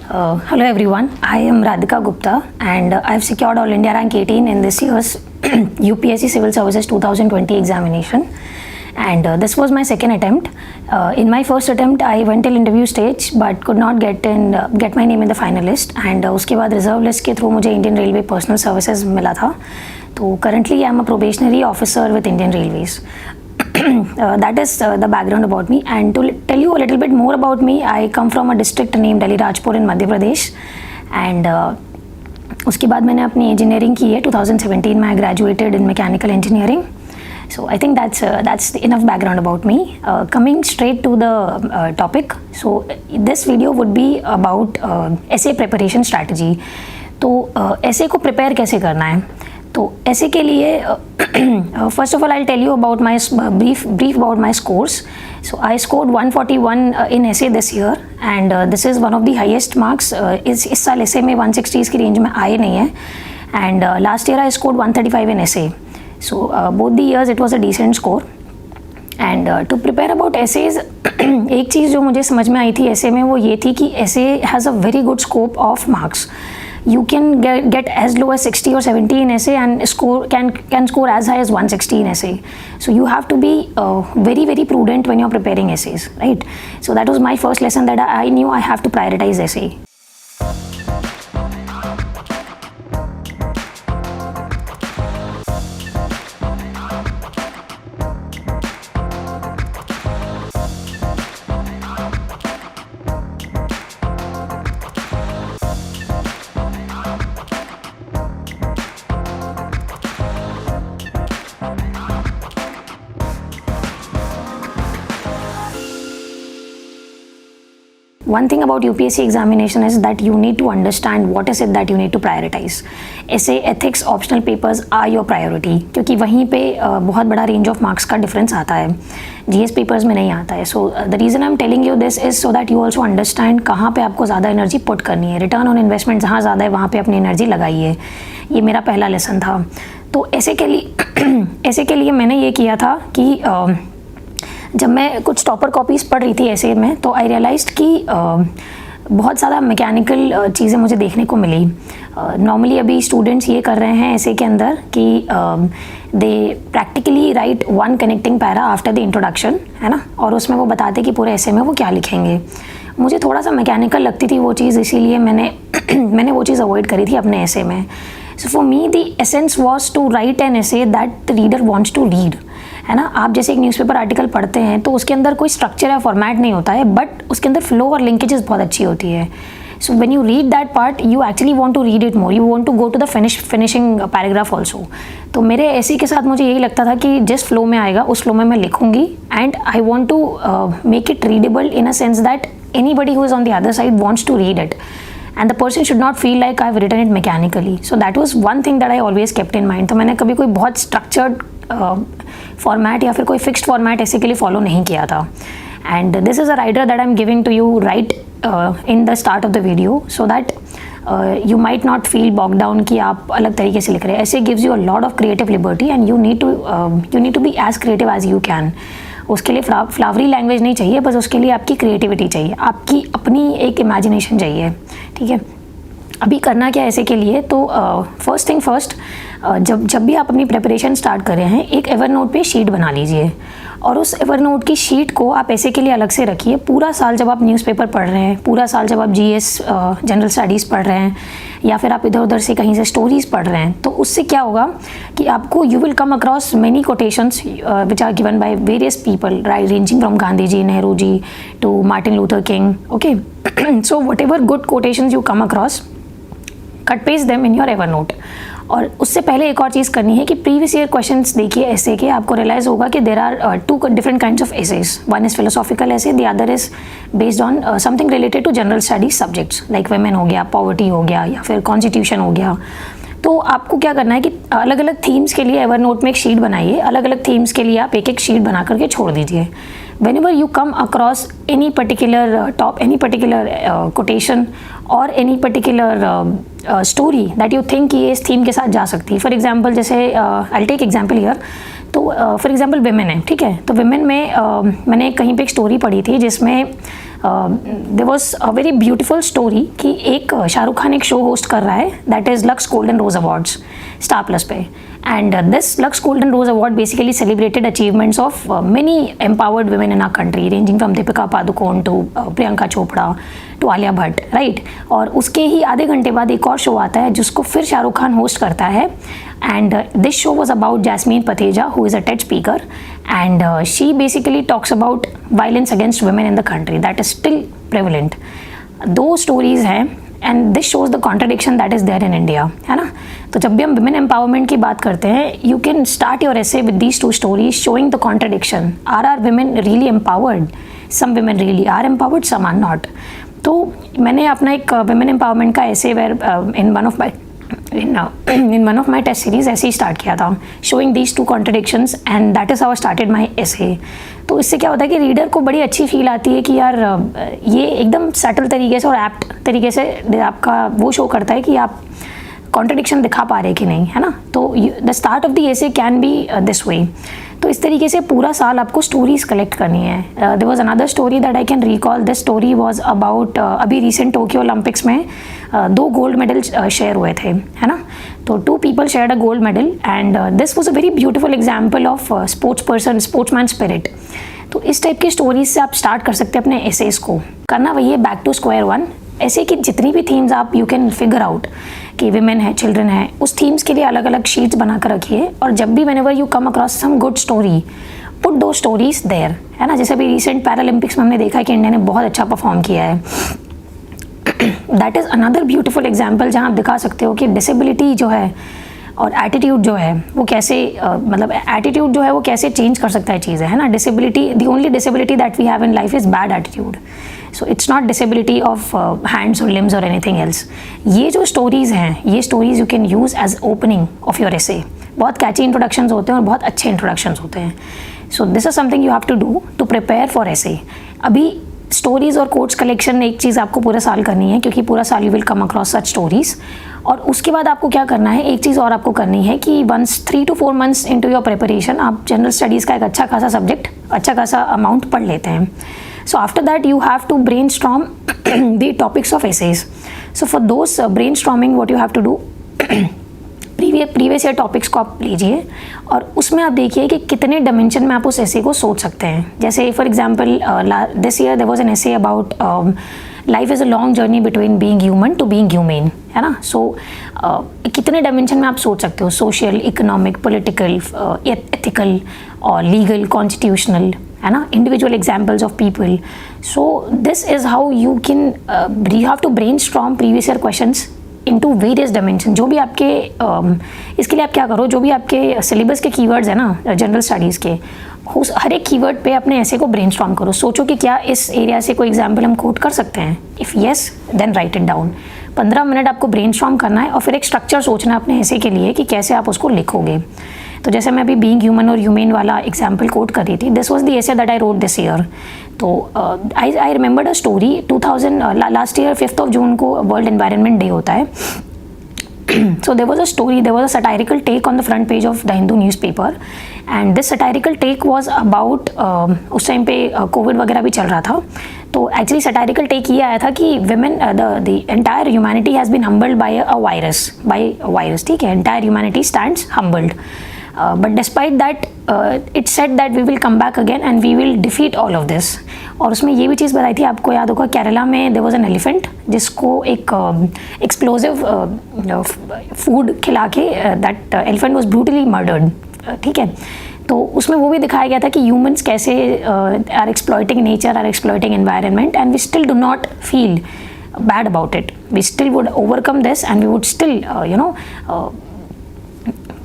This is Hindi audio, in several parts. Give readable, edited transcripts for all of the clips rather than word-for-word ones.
Hello everyone, I am Radhika Gupta and I have secured All India Rank 18 in this year's UPSC Civil Services 2020 examination, and this was my second attempt. In my first attempt I went till interview stage but could not get my name in the finalist, and उसके बाद reserve list के through मुझे Indian Railway Personal Services मिला था. तो currently I am a probationary officer with Indian Railways. That is the background about me, and to tell you a little bit more about me, I come from a district named Alirajpur in Madhya Pradesh, and उसके बाद मैंने अपनी engineering की है. 2017 में I graduated in mechanical engineering. So I think that's enough background about me. Coming straight to the topic, so this video would be about essay preparation strategy. तो essay को prepare कैसे करना है? तो ऐसे के लिए first of all I tell you about my brief about my scores. So I scored 141 in essay this year, and this is one of the highest marks. इस साल एसे में 160 की रेंज में आए नहीं है, and last year I scored 135 in essay. So both the years it was a decent score. And to prepare about essays, एक चीज़ जो मुझे समझ में आई थी ऐसे में वो ये थी कि ऐसे has a very good scope of marks. You can get as low as 60 or 70 in essay and can score as high as 160 in essay. So you have to be very prudent when you're preparing essays, right? So that was my first lesson, that I knew I have to prioritize essay. One thing about UPSC examination is that you need to understand what is it that you need to prioritize. Essay, ethics, optional papers are your priority, क्योंकि वहीं पे बहुत बड़ा range of marks का difference आता है, GS papers में नहीं आता है. So the reason I'm telling you this is so that you also understand कहाँ पे आपको ज़्यादा energy put करनी है. Return on investment जहाँ ज़्यादा है वहाँ पे अपनी energy लगाइए. ये मेरा पहला lesson था. तो ऐसे के लिए मैंने ये किया था कि जब मैं कुछ टॉपर कॉपीज़ पढ़ रही थी ऐसे में, तो आई रियलाइज्ड कि बहुत ज़्यादा मैकेनिकल चीज़ें मुझे देखने को मिली. नॉर्मली अभी स्टूडेंट्स ये कर रहे हैं ऐसे के अंदर कि they practically write one connecting para after the introduction, है ना, और उसमें वो बताते कि पूरे ऐसे में वो क्या लिखेंगे. मुझे थोड़ा सा मैकेनिकल लगती थी वो चीज़, इसीलिए मैंने वो चीज़ अवॉइड करी थी अपने ऐसे essay. So for me the essence was to write an essay that the reader wants to read, है ना. आप जैसे एक न्यूज़पेपर आर्टिकल पढ़ते हैं तो उसके अंदर कोई स्ट्रक्चर या फॉर्मेट नहीं होता है, बट उसके अंदर फ्लो और लिंकेजेस बहुत अच्छी होती है. So when you read that part you actually want to read it more, you want to go to the finishing paragraph also. तो मेरे ऐसे के साथ मुझे यही लगता था कि जिस फ्लो में आएगा उस फ्लो में मैं लिखूंगी, and I want to make it readable in a sense that anybody who is on the other side wants to read it, and the person should not feel like I've written it mechanically. So that was one thing that I always kept in mind. तो मैंने कभी कोई बहुत structured format या फिर कोई fixed format ऐसे के लिए follow नहीं किया था. And this is a rider that I'm giving to you right in the start of the video, so that you might not feel bogged down कि आप अलग तरीके से लिख रहे हैं. ऐसे gives you a lot of creative liberty and you need to be as creative as you can. उसके लिए फ्लावरी लैंग्वेज नहीं चाहिए, बस उसके लिए आपकी क्रिएटिविटी चाहिए, आपकी अपनी एक इमेजिनेशन चाहिए, ठीक है. अभी करना क्या ऐसे के लिए, तो फर्स्ट थिंग फर्स्ट, जब भी आप अपनी प्रिपरेशन स्टार्ट कर रहे हैं, एक एवरनोट पे शीट बना लीजिए, और उस एवरनोट की शीट को आप ऐसे के लिए अलग से रखिए. पूरा साल जब आप न्यूज़पेपर पढ़ रहे हैं, पूरा साल जब आप GS जनरल स्टडीज़ पढ़ रहे हैं, या फिर आप इधर उधर से कहीं से स्टोरीज़ पढ़ रहे हैं, तो उससे क्या होगा कि आपको you will come across many quotations which are given by various people, right, ranging from Gandhi ji, Nehru ji to Martin Luther King. Okay, so whatever good quotations you come across, cut paste them in your Evernote. और उससे पहले एक और चीज़ करनी है कि प्रीवियस ईयर क्वेश्चंस देखिए ऐसे के, आपको रियलाइज़ होगा कि there are two different kinds of essays. One is philosophical essay, the other is based on something related to general studies subjects like women हो गया, पॉवर्टी हो गया, या फिर कॉन्स्टिट्यूशन हो गया. तो आपको क्या करना है कि अलग अलग थीम्स के लिए एवरनोट में एक शीट बनाइए, अलग अलग थीम्स के लिए आप एक एक शीट बना करके छोड़ दीजिए. whenever you come across any particular quotation or any particular story that you think ये इस थीम के साथ जा सकती है. फॉर एग्जाम्पल जैसे I'll take example here. तो फॉर एग्जांपल विमेन है, ठीक है, तो विमेन में मैंने कहीं पे एक स्टोरी पढ़ी थी जिसमें there was a very beautiful story कि एक शाहरुख खान एक शो होस्ट कर रहा है that is Lux Golden Rose awards Star Plus पे, and this Lux Golden Rose Award basically celebrated achievements of many empowered women in our country, ranging from Deepika Padukone to Priyanka Chopra to Alia Bhatt, right? और उसके ही आधे घंटे बाद एक और शो आता है जिसको फिर शाहरुख खान होस्ट करता है, and this show was about Jasmine Patheja, who is a TED speaker, and she basically talks about violence against women in the country that is still prevalent. दो स्टोरीज हैं and this shows the contradiction that is there in India, है ना. तो जब भी हम विमेन एम्पावरमेंट की बात करते हैं, you can start your essay with these two stories showing the contradiction. Are women really empowered? Some women really are empowered, some are not. तो मैंने अपना एक विमेन एम्पावरमेंट का essay where in one of my test series ऐसे ही स्टार्ट किया था, showing these two contradictions, and that is how I started my essay. तो इससे क्या होता है कि रीडर को बड़ी अच्छी फील आती है कि यार ये एकदम सटल तरीके से और एप्ट तरीके से आपका वो शो करता है कि आप कॉन्ट्रडिक्शन दिखा पा रहे कि नहीं, है ना. तो the start of the essay can be this way. तो इस तरीके से पूरा साल आपको स्टोरीज कलेक्ट करनी है. There was another story that I can recall. This story was about अभी रिसेंट टोक्यो ओलंपिक्स में 2 गोल्ड मेडल शेयर हुए थे, है ना. तो 2 people shared a gold medal, and this was a very beautiful example of sportsman spirit. तो इस टाइप की स्टोरीज से आप स्टार्ट कर सकते हैं अपने एसेस को. करना वही है, बैक टू स्क्वायर वन. ऐसे कि जितनी भी थीम्स आप यू कैन फिगर आउट कि विमेन है, चिल्ड्रन है, उस थीम्स के लिए अलग अलग शीट्स बना कर रखिए. और जब भी whenever you come across some good story, put दो स्टोरीज देयर, है ना. जैसे अभी रिसेंट पैरालंपिक्स में हमने देखा कि इंडिया ने बहुत अच्छा परफॉर्म किया है. That is another beautiful example जहाँ आप दिखा सकते हो कि डिसेबिलिटी जो है और एटीट्यूड जो है वो कैसे मतलब एटीट्यूड जो है वो कैसे चेंज कर सकता है चीज़ें, है ना. Disability, the only disability that we have in life is bad attitude. So it's not disability of hands और लिम्स और एनीथिंग एल्स. ये जो स्टोरीज़ हैं, ये stories you can use as opening of your essay. बहुत कैची इंट्रोडक्शंस होते हैं और बहुत अच्छे इंट्रोडक्शंस होते हैं. So this is something you have to do to prepare for essay. अभी स्टोरीज़ और कोट्स कलेक्शन एक चीज़ आपको पूरा साल करनी है, क्योंकि पूरा साल you will come across such stories. और उसके बाद आपको क्या करना है, एक चीज़ और आपको करनी है कि once 3 to 4 months into your preparation आप जनरल स्टडीज़ का एक अच्छा खासा सब्जेक्ट, अच्छा खासा अमाउंट पढ़ लेते हैं. So after that you have to brainstorm the topics of essays. So for those brainstorming what you have to do, previous year topics को आप लीजिए और उसमें आप देखिए कि कितने डायमेंशन में आप उस एसे को सोच सकते हैं. जैसे for example this year there was an essay about life is a long journey between being human to being humane, है ना. सो कितने डायमेंशन में आप सोच सकते हो, सोशल, इकोनॉमिक, पॉलिटिकल, एथिकल और लीगल, कॉन्स्टिट्यूशनल, है ना, individual examples of people. So this is how you have to brainstorm previous year questions into various dimension. जो भी आपके इसके लिए आप क्या करो, जो भी आपके सिलेबस के कीवर्ड्स हैं ना जनरल स्टडीज़ के, उस हर एक कीवर्ड पे अपने ऐसे को ब्रेनस्टॉर्म करो. सोचो कि क्या इस एरिया से कोई एग्जाम्पल हम कोट कर सकते हैं. If yes then write it down. 15 minute आपको ब्रेनस्टॉर्म करना है और फिर एक स्ट्रक्चर सोचना है अपने ऐसे के लिए कि कैसे आप उसको लिखोगे. तो जैसे मैं अभी बीइंग ह्यूमन और ह्यूमेन वाला एग्जाम्पल कोट कर रही थी, this was the essay that I wrote this year. तो I remembered a story. 2000 last year 5th June को वर्ल्ड एनवायरनमेंट डे होता है. So there was a story, there was a satirical take on the front page of the Hindu newspaper, and this satirical take was about उस टाइम पे कोविड वगैरह भी चल रहा था. तो एक्चुअली satirical take ये आया था कि women the entire humanity has been humbled by a virus, ठीक है, entire humanity stands humbled. But despite that it said that we will come back again and we will defeat all of this. और उसमें ये भी चीज़ बताई थी, आपको याद होगा, केरला में there was an elephant जिसको एक एक्सप्लोजिव फूड खिला के that elephant was brutally murdered, ठीक है. तो उसमें वो भी दिखाया गया था कि ह्यूमंस कैसे are exploiting nature, are exploiting environment, and we still do not feel bad about it. We still would overcome this and we would still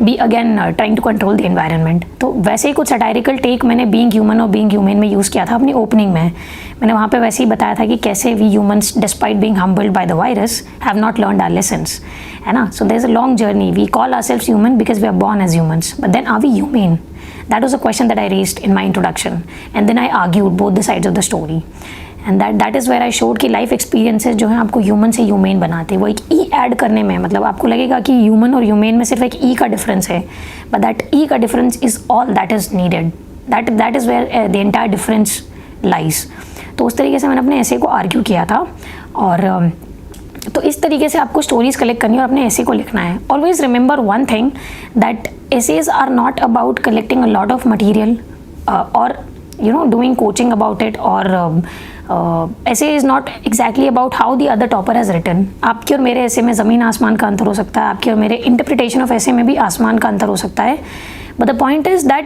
be again trying to control the environment. तो वैसे ही कुछ सटायरिकल टेक मैंने बीइंग ह्यूमन और बीइंग ह्यूमन में यूज़ किया था अपनी ओपनिंग में. मैंने वहाँ पे वैसे ही बताया था कि कैसे we humans despite being humbled by the virus have not learned our lessons, है ना. So there is a long journey. We call ourselves human because we are born as humans, but then are we human? That was a question that I raised in my introduction, and then I argued both the sides of the story. And that is where I showed कि लाइफ एक्सपीरियंसेस जो हैं आपको ह्यूमन से ह्यूमेन बनाते हैं। वो एक ई ऐड करने में, मतलब आपको लगेगा कि ह्यूमन और ह्यूमेन में सिर्फ एक ई का डिफरेंस है, बट दैट ई का difference is all that is needed, that is where the entire difference lies. तो उस तरीके से मैंने अपने ऐसे को आर्ग्यू किया था। और तो इस तरीके से आपको स्टोरीज कलेक्ट करनी है और अपने ऐसे को लिखना है। Always remember one thing, that essays are not about collecting a lot of material और doing coaching about it, or essay is not exactly about how the other topper has written. आपके और मेरे ऐसे में ज़मीन आसमान का अंतर हो सकता है, आपके और मेरे इंटरप्रिटेशन ऑफ ऐसे में भी आसमान का अंतर हो सकता है, but the point is that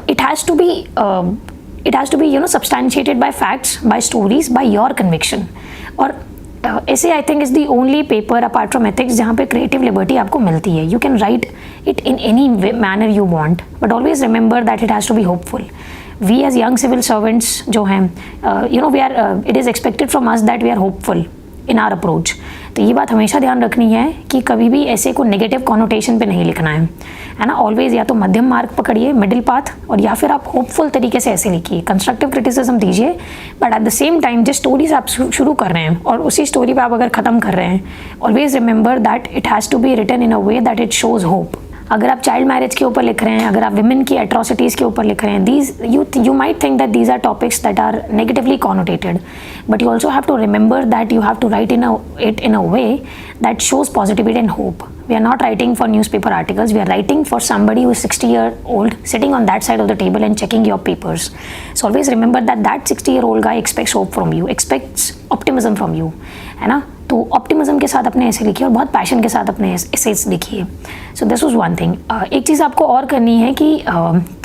it has to be substantiated by facts, by stories, by your conviction. और essay I think is the only paper apart from ethics जहाँ पे क्रिएटिव लिबर्टी आपको मिलती है। You can write it in any manner you want, but always remember that it has to be hopeful. We as young civil servants जो हैं, we are, it is expected from us that we are hopeful in our approach. तो ये बात हमेशा ध्यान रखनी है कि कभी भी ऐसे को नेगेटिव कॉनोटेशन पे नहीं लिखना है ना। ऑलवेज या तो मध्यम मार्ग पकड़िए, मिडिल पाथ, और या फिर आप होपफुल तरीके से ऐसे लिखिए, कंस्ट्रक्टिव क्रिटिसिज्म दीजिए, but at the same time जिस स्टोरी से आप शुरू कर रहे हैं और उसी स्टोरी पे आप अगर ख़त्म कर रहे हैं, always remember that it has to be written in a way that it shows hope. अगर आप चाइल्ड मैरिज के ऊपर लिख रहे हैं, अगर आप विमेन की एट्रोसिटीज़ के ऊपर लिख रहे हैं, these you might think that these are topics that are negatively connoted, but you also have to remember that you have to write it in a way that shows positivity and hope. We are not writing for newspaper articles, we are writing for somebody who is 60-year-old sitting on that side of the table and checking your papers. So always remember that 60-year-old guy expects hope from you, expects optimism from you, है ना। तो ऑप्टिमिज्म के साथ अपने ऐसे लिखिए और बहुत पैशन के साथ अपने एसेज लिखिए। So this was one thing. एक चीज़ आपको और करनी है कि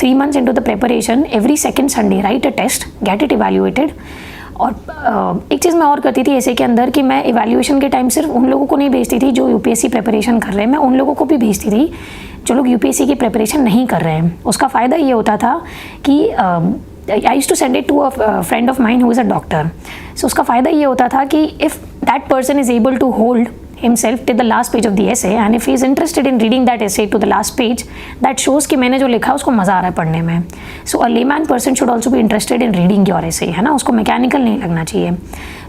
3 months into the preparation, every second Sunday write a test, get it evaluated. और एक चीज़ मैं और करती थी ऐसे के अंदर कि मैं इवैल्यूएशन के टाइम सिर्फ उन लोगों को नहीं भेजती थी जो यूपीएससी प्रिपरेशन कर रहे हैं, मैं उन लोगों को भी भेजती थी जो लोग यूपीएससी की प्रिपरेशन नहीं कर रहे हैं। उसका फ़ायदा ये होता था कि I used to send it to a friend of mine who is a doctor. So उसका फ़ायदा ये होता था कि if that person is able to hold himself till the last page of the essay and if he is interested in reading that essay to the last page, that shows कि मैंने जो लिखा उसको मज़ा आ रहा है पढ़ने में। So a layman person should also be interested in reading your essay, है ना, उसको मैकेनिकल नहीं लगना चाहिए।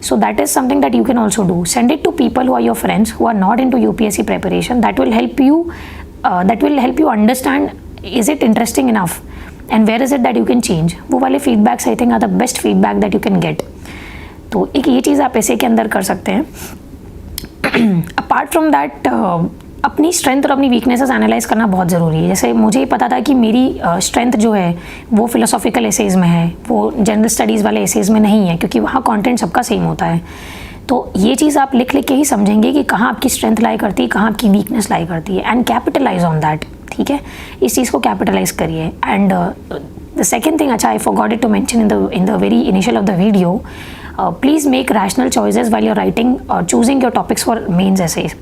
So that is something that you can also do. Send it to people who are your friends who are not into UPSC preparation. That will help you understand, is it interesting enough and where is it that you can change. वो वाले feedbacks I think are the best feedback that you can get. तो एक ये चीज़ आप ऐसे के अंदर कर सकते हैं। अपार्ट फ्रॉम दैट अपनी स्ट्रेंथ और अपनी वीकनेसेस एनालाइज करना बहुत ज़रूरी है। जैसे मुझे ही पता था कि मेरी स्ट्रेंथ जो है वो फिलोसॉफिकल एसेज में है, वो जनरल स्टडीज़ वाले एसेज में नहीं है, क्योंकि वहाँ कंटेंट सबका सेम होता है। तो ये चीज़ आप लिख लिख के ही समझेंगे कि कहाँ आपकी स्ट्रेंथ लाई करती है, कहाँ आपकी वीकनेस लाई करती है, एंड कैपिटलाइज ऑन दैट। ठीक है, इस चीज़ को कैपिटलाइज करिए। एंड द सेकेंड थिंग, अच्छा I forgot it to mention in the very initial of the video, please make rational choices while your writing और choosing your topics for mains essays.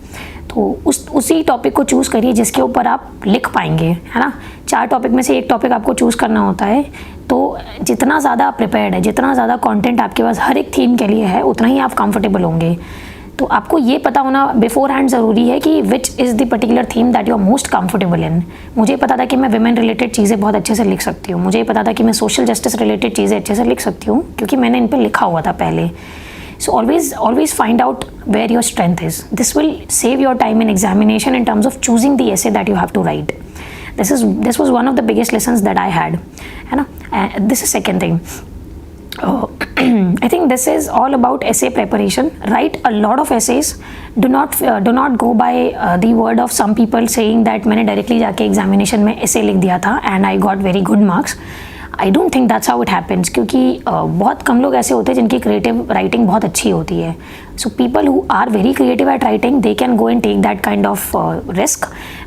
तो उसी टॉपिक को चूज़ करिए जिसके ऊपर आप लिख पाएंगे, है ना। 4 टॉपिक में से एक टॉपिक आपको चूज़ करना होता है, तो जितना ज़्यादा आप प्रिपेयर्ड है, जितना ज़्यादा कंटेंट आपके पास हर एक थीम के लिए है, उतना ही आप कंफर्टेबल होंगे। तो आपको ये पता होना बिफोर हैंड ज़रूरी है कि which is the particular theme that you are most comfortable in. मुझे पता था कि मैं विमेन रिलेटेड चीज़ें बहुत अच्छे से लिख सकती हूँ, मुझे पता था कि मैं सोशल जस्टिस रिलेटेड चीज़ें अच्छे से लिख सकती हूँ, क्योंकि मैंने इन पर लिखा हुआ था पहले। So always find out where your strength is. This will save your time in examination in terms of choosing the essay that you have to write. This was one of the biggest lessons that I had. है ना? This is second thing. I think this is all about essay preparation. Write a lot of essays. Do not go by the word of some people saying that मैंने directly जाके examination में essay लिख दिया था and I got very good marks. I don't think that's how it happens, क्योंकि बहुत कम लोग ऐसे होते हैं जिनकी क्रिएटिव राइटिंग बहुत अच्छी होती है। So people who are very creative at writing, they can go and take that kind of risk,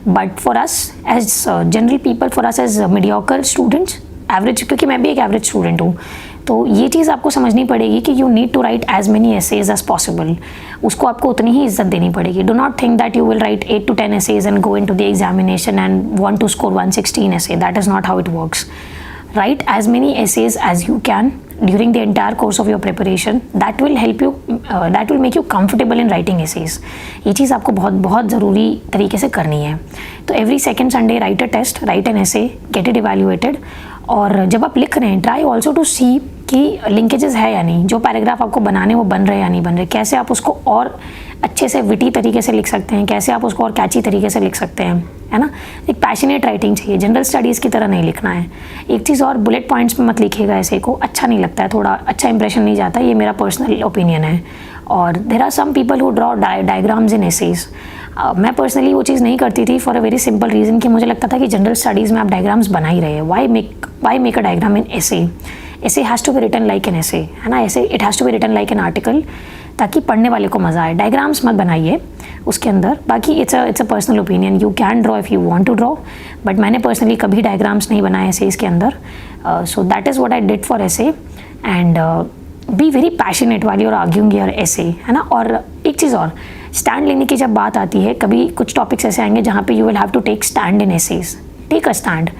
but for us as general people, for us as mediocre students, average, क्योंकि मैं भी एक एवरेज स्टूडेंट हूँ, तो ये चीज़ आपको समझनी पड़ेगी कि you need to write as many essays as possible. उसको आपको उतनी ही इज्जत देनी पड़ेगी। Do not think that you will write 8 to 10 essays and go into the examination and want to score 116 essay. That is not how it works. Write as many essays as you can during the entire course of your preparation. That will help you, that will make you comfortable in writing essays. ये चीज़ आपको बहुत बहुत ज़रूरी तरीके से करनी है। तो every second Sunday write a test, write an essay, get it evaluated. और जब आप लिख रहे हैं, try also to see कि लिंकेजेस है या नहीं, जो पैराग्राफ आपको बनाने वो बन रहे या नहीं बन रहे, कैसे आप उसको और अच्छे से विटी तरीके से लिख सकते हैं, कैसे आप उसको और कैची तरीके से लिख सकते हैं, है ना। एक पैशनेट राइटिंग चाहिए, जनरल स्टडीज़ की तरह नहीं लिखना है। एक चीज़ और, बुलेट पॉइंट्स में मत लिखिएगा ऐसे को, अच्छा नहीं लगता है, थोड़ा अच्छा इंप्रेशन नहीं जाता, ये मेरा पर्सनल ओपिनियन है। और there are some people who draw diagrams in essays. मैं पर्सनली वो चीज़ नहीं करती थी for a very simple reason कि मुझे लगता था कि जनरल स्टडीज़ में आप डायग्राम्स बना ही रहे हैं, why make a diagram in essay. Essay has to be written like an essay, है ना, essay it has to be written like an article, ताकि पढ़ने वाले को मज़ा आए। डायग्राम्स मत बनाइए उसके अंदर। बाकी it's a personal opinion, you can draw if you want to draw, but मैंने पर्सनली कभी डायग्राम्स नहीं बनाए ऐसे इसके अंदर। So that is what I did for essay. And be very passionate वाली और आर्ग्यूइंग योर ऐसे, है ना। और एक चीज़ और, स्टैंड लेने की जब बात आती है, कभी कुछ टॉपिक्स ऐसे आएंगे जहाँ पे you will have to take stand in essays, take a stand.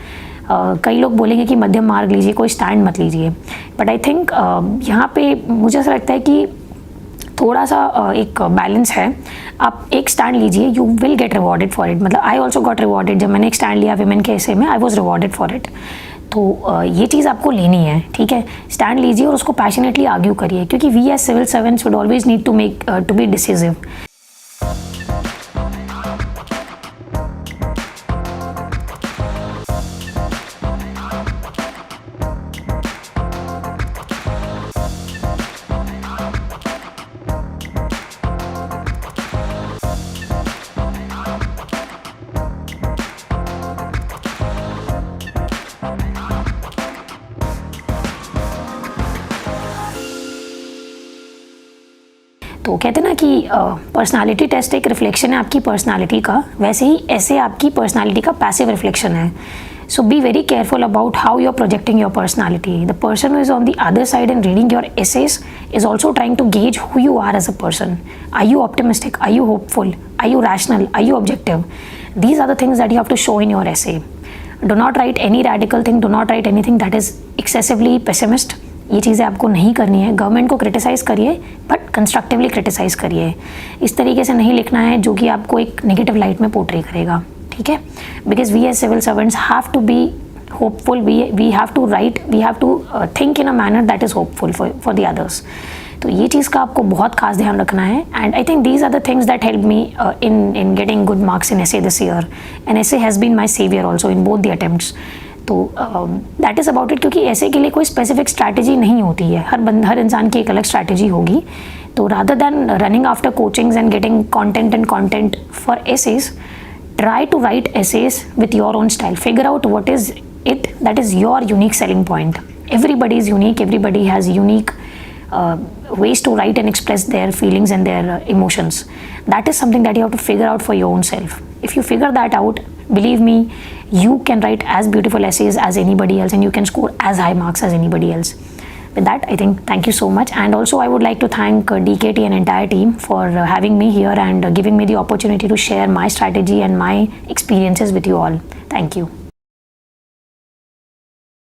कई लोग बोलेंगे कि मध्यम मार्ग लीजिए, कोई स्टैंड मत लीजिए, बट आई थिंक यहाँ पे मुझे ऐसा लगता है कि थोड़ा सा एक बैलेंस है। आप एक स्टैंड लीजिए, you will get rewarded for it. मतलब आई ऑल्सो गॉट रिवॉर्डेड, जब मैंने एक स्टैंड लिया विमेन के ऐसे में, I was rewarded for it. तो ये चीज़ आपको लेनी है, ठीक है। स्टैंड लीजिए और उसको पैशनेटली आर्ग्यू करिए, क्योंकि we as civil servants would always need to be decisive. तो कहते हैं ना कि पर्सनालिटी टेस्ट एक रिफ्लेक्शन है आपकी पर्सनालिटी का, वैसे ही ऐसे आपकी पर्सनालिटी का पैसिव रिफ्लेक्शन है। So be very careful about how you are projecting your personality. The person who is on the other side and reading your essays is also trying to gauge who you are as a person. Are you optimistic, are you hopeful, are you rational, are you objective? These are the things that you have to show in your essay. Do not write any radical thing, do not write anything that is excessively pessimist. ये चीज़ें आपको नहीं करनी है। गवर्नमेंट को क्रिटिसाइज़ करिए, बट कंस्ट्रक्टिवली क्रिटिसाइज़ करिए। इस तरीके से नहीं लिखना है जो कि आपको एक नेगेटिव लाइट में पोर्ट्रे करेगा, ठीक है। Because we as civil servants have to be hopeful, we have to write, we have to think in a manner that is hopeful for the others. तो ये चीज़ का आपको बहुत खास ध्यान रखना है। And I think these are the things that help me in getting good marks in essay this year, and essay has been my saviour also in both the attempts. तो दैट इज़ अबाउट इट, क्योंकि ऐसे के लिए कोई स्पेसिफिक स्ट्रैटेजी नहीं होती है, हर इंसान की एक अलग स्ट्रैटेजी होगी। तो rather than running after coachings and getting content for essays, try to write essays with your own style. Figure out what is it that is your unique selling point. Everybody is unique, everybody has unique ways to write and express their feelings and their emotions. That is something that you have to figure out for your own self. If you figure that out, believe me, you can write as beautiful essays as anybody else, and you can score as high marks as anybody else. With that, I think thank you so much. And also I would like to thank DKT and entire team for having me here and giving me the opportunity to share my strategy and my experiences with you all. Thank you.